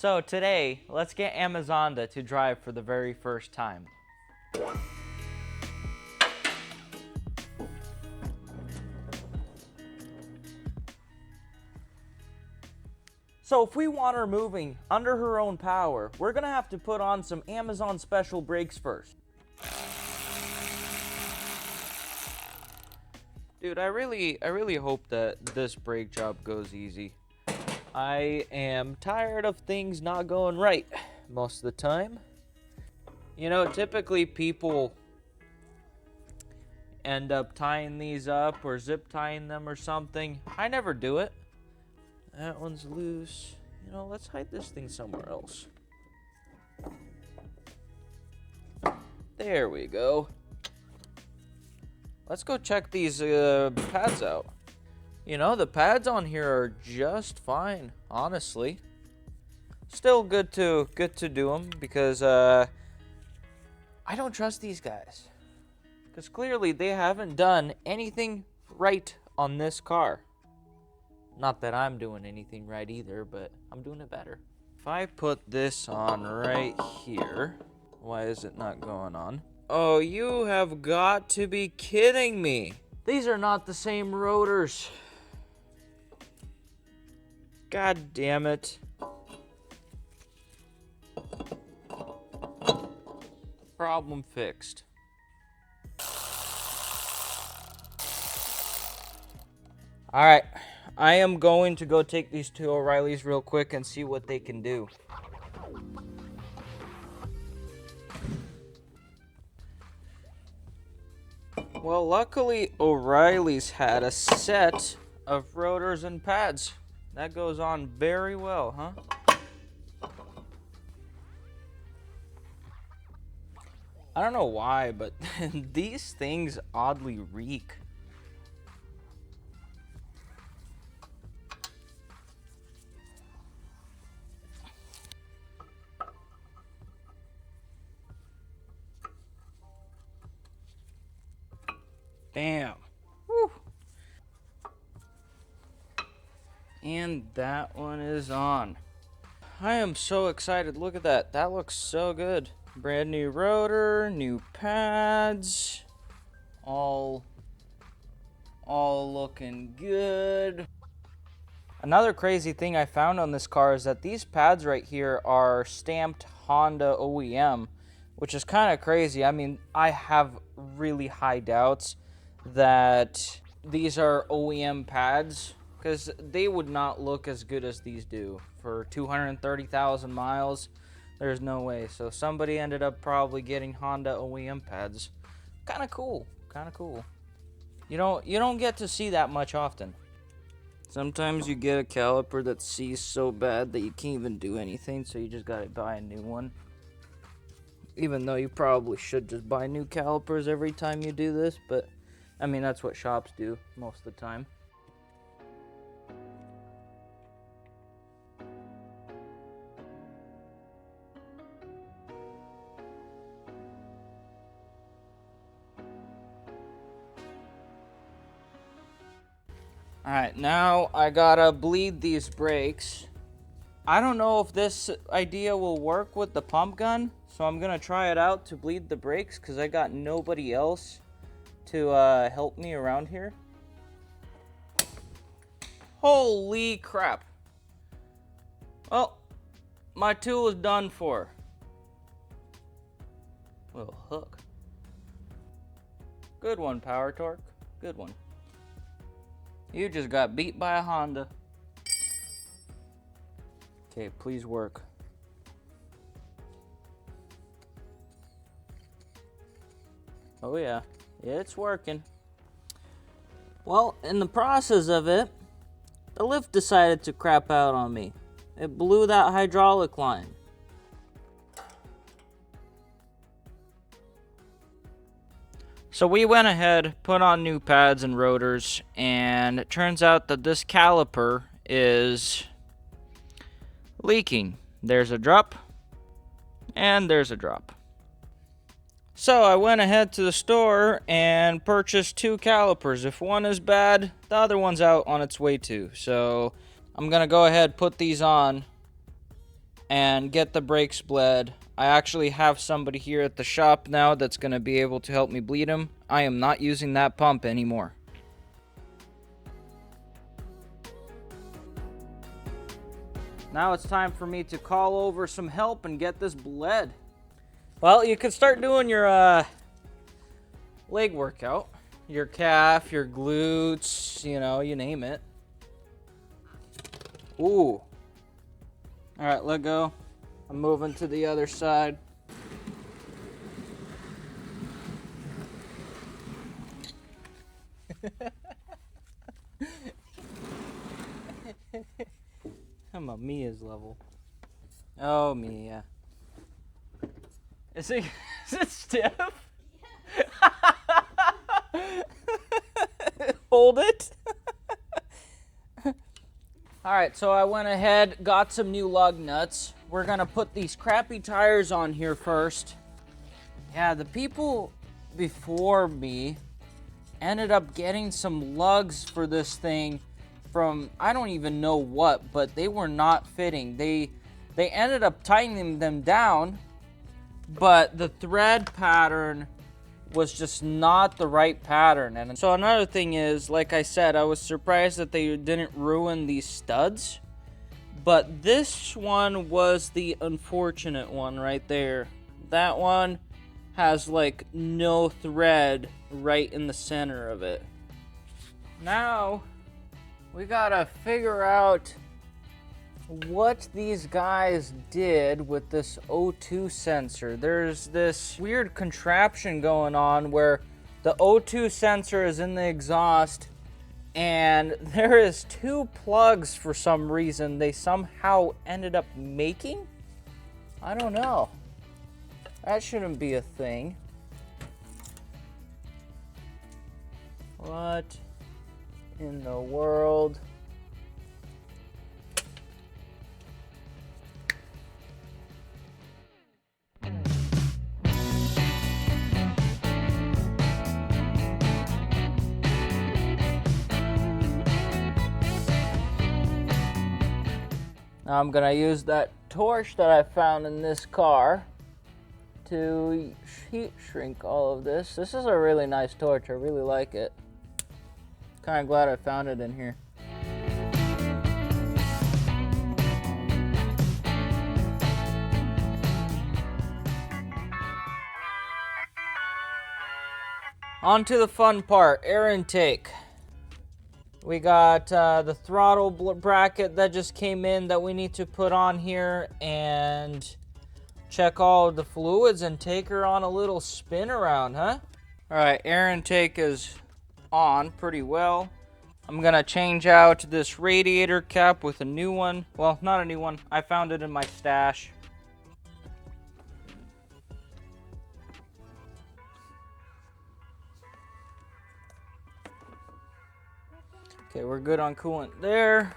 So today, let's get Amazonda to drive for the very first time. So if we want her moving under her own power, we're gonna have to put on some Amazon special brakes first. Dude, I really hope that this brake job goes easy. I am tired of things not going right most of the time. You know, typically people end up tying these up or zip tying them or something. I never do it. That one's loose. You know, let's hide this thing somewhere else. There we go. Let's go check these pads out. You know, the pads on here are just fine, honestly. Still good to do them because I don't trust these guys. Because clearly they haven't done anything right on this car. Not that I'm doing anything right either, but I'm doing it better. If I put this on right here, why is it not going on? Oh, you have got to be kidding me. These are not the same rotors. God damn it. Problem fixed. Alright, I am going to go take these two O'Reillys real quick and see what they can do. Well, luckily O'Reilly's had a set of rotors and pads. That goes on very well, huh? I don't know why, but these things oddly reek. Damn. Woo. And that one is on. I am so excited. Look at that. That looks so good. Brand new rotor, new pads. All looking good. Another crazy thing I found on this car is that these pads right here are stamped Honda OEM, which is kind of crazy. I mean, I have really high doubts that these are OEM pads because they would not look as good as these do. For 230,000 miles, there's no way. So somebody ended up probably getting Honda OEM pads. Kind of cool, kind of cool. You don't get to see that much often. Sometimes you get a caliper that sees so bad that you can't even do anything, so you just gotta buy a new one. Even though you probably should just buy new calipers every time you do this, but I mean, that's what shops do most of the time. Alright, now I gotta bleed these brakes. I don't know if this idea will work with the pump gun, so I'm gonna try it out to bleed the brakes because I got nobody else to help me around here. Holy crap. Well, my tool is done for. Little hook. Good one, Power Torque. Good one. You just got beat by a Honda. Okay, please work. Oh yeah, it's working. Well, in the process of it, the lift decided to crap out on me. It blew that hydraulic line. So we went ahead, put on new pads and rotors, and it turns out that this caliper is leaking. There's a drop, and there's a drop. So I went ahead to the store and purchased two calipers. If one is bad, the other one's out on its way too. So I'm gonna go ahead, put these on, and get the brakes bled. I actually have somebody here at the shop now that's going to be able to help me bleed them. I am not using that pump anymore. Now it's time for me to call over some help and get this bled. Well, you can start doing your leg workout. Your calf, your glutes, you know, you name it. Ooh. All right, let go. I'm moving to the other side. I'm a Mia's level. Oh, Mia. Is it stiff? Hold it. Alright, so I went ahead, got some new lug nuts. We're gonna put these crappy tires on here first. Yeah, the people before me ended up getting some lugs for this thing from, I don't even know what, but they were not fitting. They ended up tightening them down, but the thread pattern was just not the right pattern. And so another thing is, like I said, I was surprised that they didn't ruin these studs, but this one was the unfortunate one right there. That one has like no thread right in the center of it. Now we gotta figure out what these guys did with this O2 sensor. There's this weird contraption going on where the O2 sensor is in the exhaust and there is two plugs for some reason they somehow ended up making. I don't know. That shouldn't be a thing. What in the world? Now I'm gonna use that torch that I found in this car to heat shrink all of this. This is a really nice torch. I really like it. Kind of glad I found it in here. On to the fun part, air intake. We got the throttle bracket that just came in that we need to put on here and check all of the fluids and take her on a little spin around, huh? All right, air intake is on pretty well. I'm gonna change out this radiator cap with a new one. Well, not a new one. I found it in my stash. Okay, we're good on coolant there.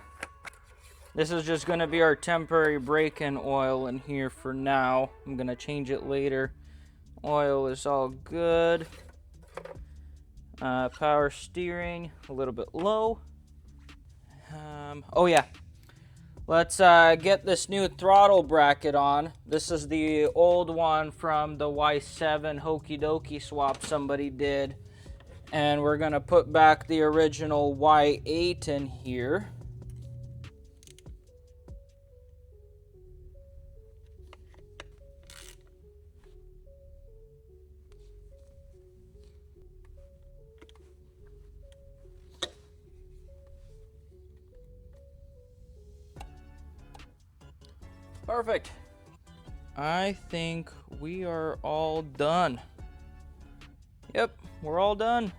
This is just gonna be our temporary break-in oil in here for now. I'm gonna change it later. Oil is all good. Power steering, a little bit low. Oh yeah, let's get this new throttle bracket on. This is the old one from the Y7 Hokey Dokey swap somebody did. And we're gonna put back the original Y8 in here. Perfect. I think we are all done. Yep, we're all done.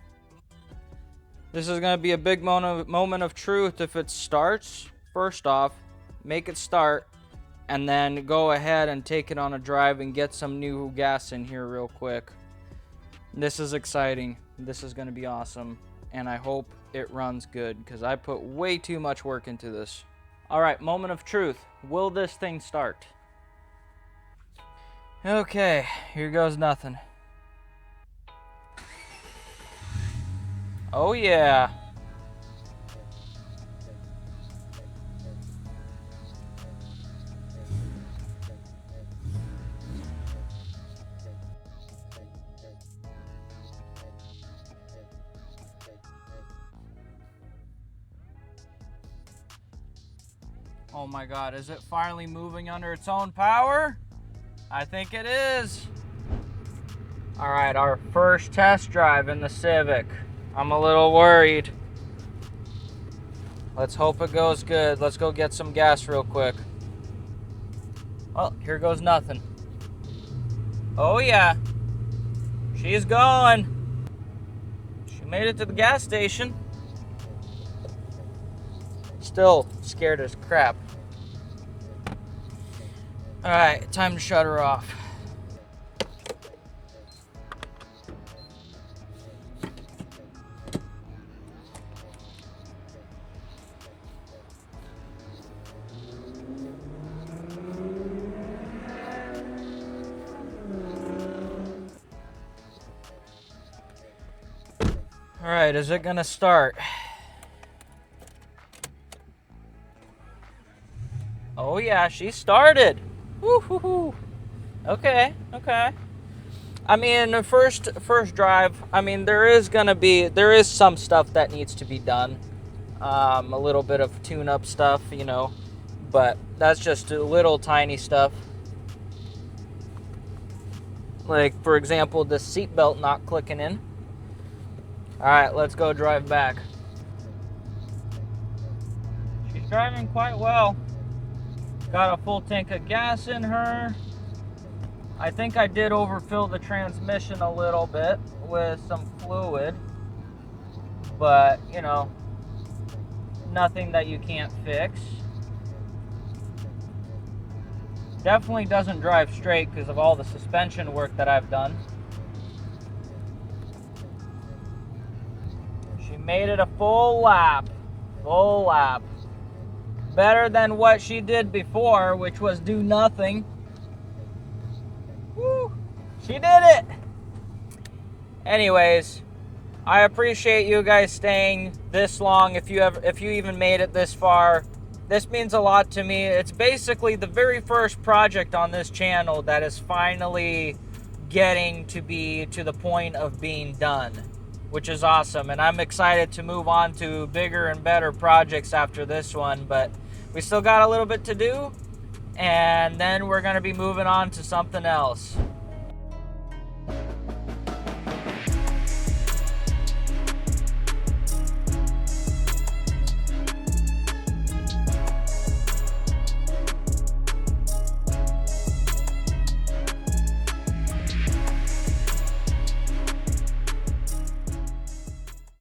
This is going to be a big moment of truth if it starts. First off, make it start, and then go ahead and take it on a drive and get some new gas in here real quick. This is exciting. This is going to be awesome, and I hope it runs good because I put way too much work into this. All right, moment of truth. Will this thing start? Okay, here goes nothing. Oh yeah. Oh my God, is it finally moving under its own power? I think it is. All right, our first test drive in the Civic. I'm a little worried. Let's hope it goes good. Let's go get some gas real quick. Oh, here goes nothing. Oh yeah, she's going. She made it to the gas station. Still scared as crap. All right, time to shut her off. All right, is it gonna start? Oh yeah, she started. Woo-hoo-hoo. Okay. I mean, the first drive, I mean, there is some stuff that needs to be done. A little bit of tune-up stuff, you know, but that's just a little tiny stuff. Like, for example, the seatbelt not clicking in. All right, let's go drive back. She's driving quite well. Got a full tank of gas in her. I think I did overfill the transmission a little bit with some fluid, but you know, nothing that you can't fix. Definitely doesn't drive straight because of all the suspension work that I've done. She made it a full lap. Full lap. Better than what she did before, which was do nothing. Woo! She did it! Anyways, I appreciate you guys staying this long. If you even made it this far, this means a lot to me. It's basically the very first project on this channel that is finally getting to be to the point of being done, which is awesome. And I'm excited to move on to bigger and better projects after this one, but we still got a little bit to do, and then we're going to be moving on to something else.